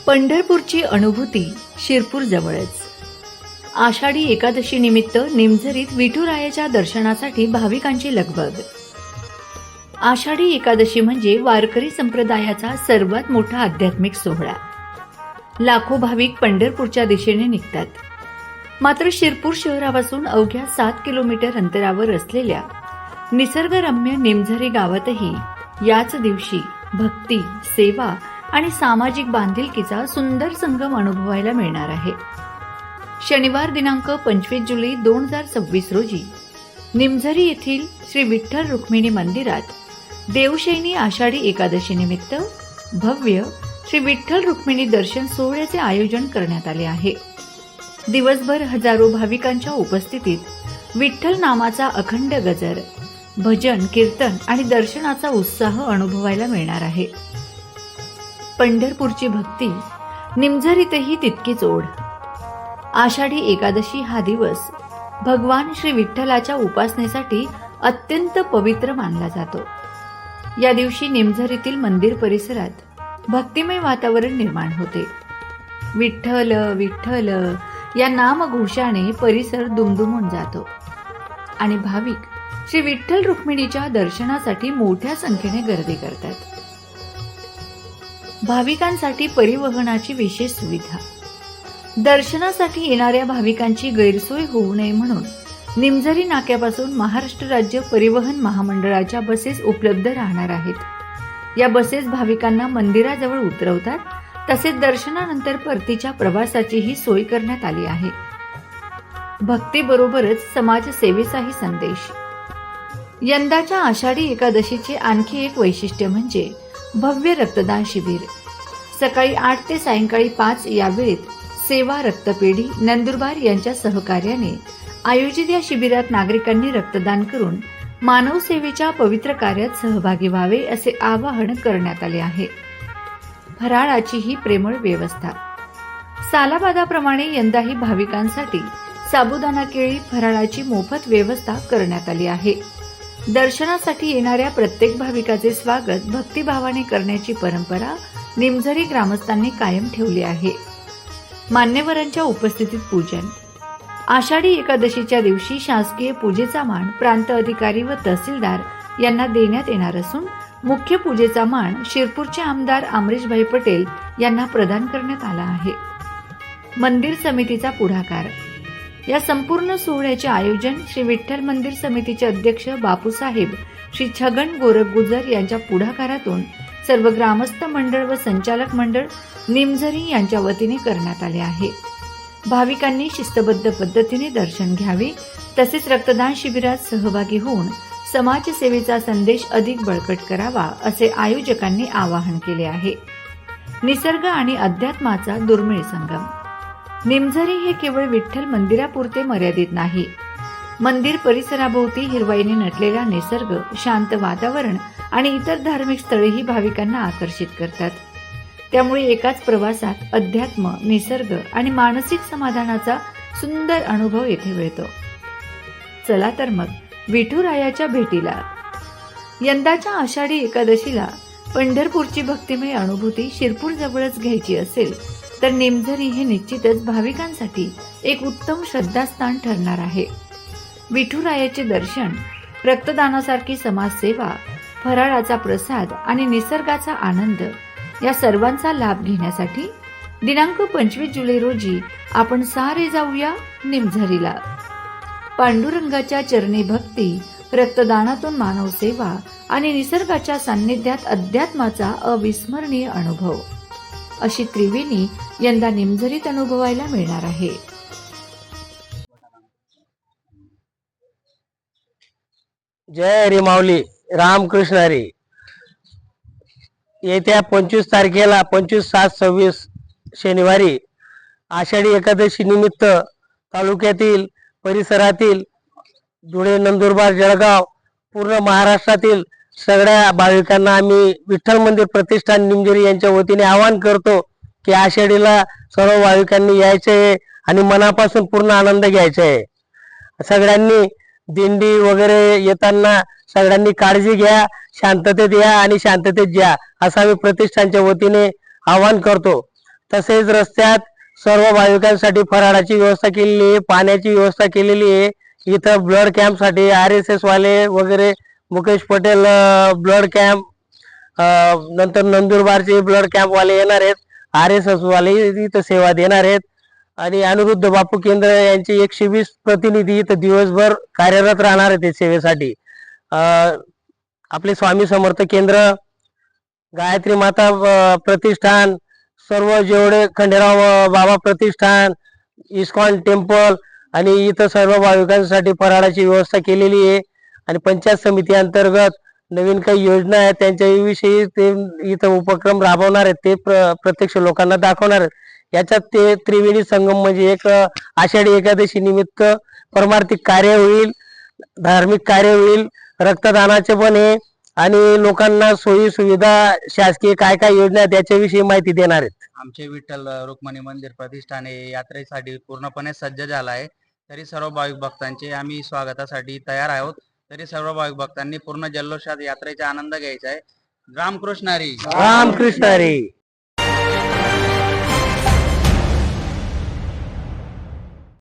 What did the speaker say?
पंढरपूरची अनुभूती शिरपूर जवळच। आषाढी एकादशी निमित्त निमझरीत विठुरायाच्या दर्शनासाठी भाविकांची लगबग। आषाढी एकादशी म्हणजे वारकरी संप्रदायाचा सर्वात मोठा आध्यात्मिक सोहळा। लाखो भाविक पंढरपूरच्या दिशेने निघतात। मात्र शिरपूर शहरापासून अवघ्या 7 किलोमीटर अंतरावर असलेल्या निसर्गरम्य निमझरी गावातही याच दिवशी भक्ती, सेवा आणि सामाजिक बांधिलकीचा सुंदर संगम अनुभवायला मिळणार आहे। शनिवार दिनांक 25 जुलै 2026 रोजी निमझरी येथील श्री विठ्ठल रुक्मिणी मंदिरात देवशयनी आषाढी एकादशी निमित्त भव्य श्री विठ्ठल रुक्मिणी दर्शन सोहळ्याचे आयोजन करण्यात आले आहे। दिवसभर हजारो भाविकांच्या उपस्थितीत विठ्ठल नामाचा अखंड गजर, भजन, कीर्तन आणि दर्शनाचा उत्साह अनुभवायला मिळणार आहे। पंढरपूरची भक्ती निमझरीतही तितकीच ओढ। आषाढी एकादशी हा दिवस भगवान श्री विठ्ठलाच्या उपासनेसाठी अत्यंत पवित्र मानला जातो। या दिवशी निमझरीतील मंदिर परिसरात भक्तिमय वातावरण निर्माण होते। विठ्ठल विठ्ठल या नामघोषाने परिसर दुमदुमून जातो आणि भाविक श्री विठ्ठल रुक्मिणीच्या दर्शनासाठी मोठ्या संख्येने गर्दी करतात। भाविकांसाठी परिवहनाची विशेष सुविधा। दर्शनासाठी येणाऱ्या भाविकांची गैरसोय होऊ नये म्हणून निमझरी नाक्यापासून महाराष्ट्र राज्य परिवहन महामंडळाच्या बसेस उपलब्ध राहणार आहेत। या बसेस भाविकांना मंदिराजवळ उतरवतात, तसेच दर्शनानंतर परतीच्या प्रवासाचीही सोय करण्यात आली आहे। भक्तीबरोबरच समाजसेवेचाही संदेश। यंदाच्या आषाढी एकादशीचे आणखी एक वैशिष्ट्य म्हणजे भव्य रक्तदान शिबिर। सकाळी 8 ते सायंकाळी 5 या वेळेत सेवा रक्तपेढी नंदुरबार यांच्या सहकार्याने आयोजित या शिबिरात नागरिकांनी रक्तदान करून मानव सेवेच्या पवित्र कार्यात सहभागी व्हावे असे आवाहन करण्यात आले आहे। फराळाची ही प्रेमळ व्यवस्था। सालाबादाप्रमाणे यंदाही भाविकांसाठी साबुदाणा केळी फराळाची मोफत व्यवस्था करण्यात आली आहे। दर्शनासाठी येणाऱ्या प्रत्येक भाविकाचे स्वागत भक्तिभावाने करण्याची परंपरा निमझरी ग्रामस्थांनी कायम ठेवली आहे। मान्यवरांच्या उपस्थितीत पूजन। आषाढी एकादशीच्या दिवशी शासकीय पूजेचा मान प्रांत अधिकारी व तहसीलदार यांना देण्यात येणार असून मुख्य पूजेचा मान शिरपूरचे आमदार अमरीशभाई पटेल यांना प्रदान करण्यात आला आहे। मंदिर समितीचा पुढाकार। या संपूर्ण सोहळ्याचे आयोजन श्री विठ्ठल मंदिर समितीचे अध्यक्ष बापूसाहेब श्री छगन गोरख गुजर यांच्या पुढाकारातून सर्व ग्रामस्थ मंडळ व संचालक मंडळ निमझरी यांच्या वतीने करण्यात आले आहे। भाविकांनी शिस्तबद्ध पद्धतीने दर्शन घ्यावे, तसेच रक्तदान शिबिरात सहभागी होऊन समाजसेवेचा संदेश अधिक बळकट करावा असे आयोजकांनी आवाहन केले आहे। निसर्ग आणि अध्यात्माचा दुर्मिळ संगम। निमझरी हे केवळ विठ्ठल मंदिरापुरते मर्यादित नाही। मंदिर परिसराभोवती हिरवाईने नटलेला निसर्ग, शांत वातावरण आणि इतर धार्मिक स्थळेही भाविकांना आकर्षित करतात। त्यामुळे एकाच प्रवासात अध्यात्म, निसर्ग आणि मानसिक समाधानाचा सुंदर अनुभव येथे मिळतो। चला तर मग विठुरायाच्या भेटीला। यंदाच्या आषाढी एकादशीला पंढरपूरची भक्तिमय अनुभूती शिरपूर जवळच घ्यायची असेल तर निमझरी हे निश्चितच भाविकांसाठी एक उत्तम श्रद्धास्थान ठरणार आहे। विठुरायाचे दर्शन, रक्तदानासारखी समाजसेवा, फराळाचा प्रसाद आणि निसर्गाचा आनंद या सर्वांचा लाभ घेण्यासाठी दिनांक 25 जुलै रोजी आपण सारे जाऊया निमझरीला। पांडुरंगाच्या चरणी भक्ती, रक्तदानातून मानव सेवा आणि निसर्गाच्या सान्निध्यात अध्यात्माचा अविस्मरणीय अनुभव अशी त्रिवेणी यंदा निमझरीत अनुभवायला मिळणार आहे। जय हरी माऊली, रामकृष्ण हरी। येत्या 25 तारखेला 25/7/26 शनिवारी आषाढी एकादशी निमित्त तालुक्यातील परिसरातील धुळे, नंदुरबार, जळगाव, पूर्ण महाराष्ट्रातील सगळ्या भाविकांना आम्ही विठ्ठल मंदिर प्रतिष्ठान निमझरी यांच्या वतीने आवाहन करतो की आषाढीला सर्व भाविकांनी यायचे आहे आणि मनापासून पूर्ण आनंद घ्यायचा आहे। सगळ्यांनी दिंडी वगैरे येताना सगळ्यांनी काळजी घ्या, शांततेत या आणि शांततेत जा असं आम्ही प्रतिष्ठानच्या वतीने आवाहन करतो। तसेच रस्त्यात सर्व भाविकांसाठी फराळाची व्यवस्था केलेली आहे, पाण्याची व्यवस्था केलेली आहे. इथं ब्लड कॅम्प साठी RSS वाले वगैरे मुकेश पटेल ब्लड कॅम्प, नंतर नंदुरबारचे ब्लड कॅम्प वाले येणार आहेत, RSS वाले इथं सेवा देणार आहेत आणि अनिरुद्ध बापू केंद्र यांचे 120 प्रतिनिधी इथं दिवसभर कार्यरत राहणार आहेत सेवेसाठी. आपले स्वामी समर्थ केंद्र, गायत्री माता प्रतिष्ठान, सर्व जेवढे खंडेराव बाबा प्रतिष्ठान, इस्कॉन टेम्पल आणि इथं सर्व भाविकांसाठी फराळाची व्यवस्था केलेली आहे. आणि पंचायत समिती अंतर्गत नवीन काही योजना आहेत त्यांच्याविषयी ते इथं उपक्रम राबवणार आहेत, ते प्रत्यक्ष लोकांना दाखवणार आहेत. याच्यात ते त्रिवेणी संगम म्हणजे एक आषाढी एकादशी निमित्त परमार्थिक कार्य होईल, धार्मिक कार्य होईल, रक्तदानाचे पण आहे आणि लोकांना सोयी सुविधा शासकीय काय काय योजना आहेत त्याच्याविषयी माहिती देणार आहेत. आमचे विठ्ठल रुक्मिणी मंदिर प्रतिष्ठान हे यात्रेसाठी पूर्णपणे सज्ज झाला आहे. तरी सर्व भाविक भक्तांचे आम्ही स्वागतासाठी तयार आहोत. तरी सर्व भाविक भक्तांनी पूर्ण जल्लोषात यात्रेचा आनंद घ्यायचा आहे. रामकृष्ण हरी. रामकृष्ण हरी.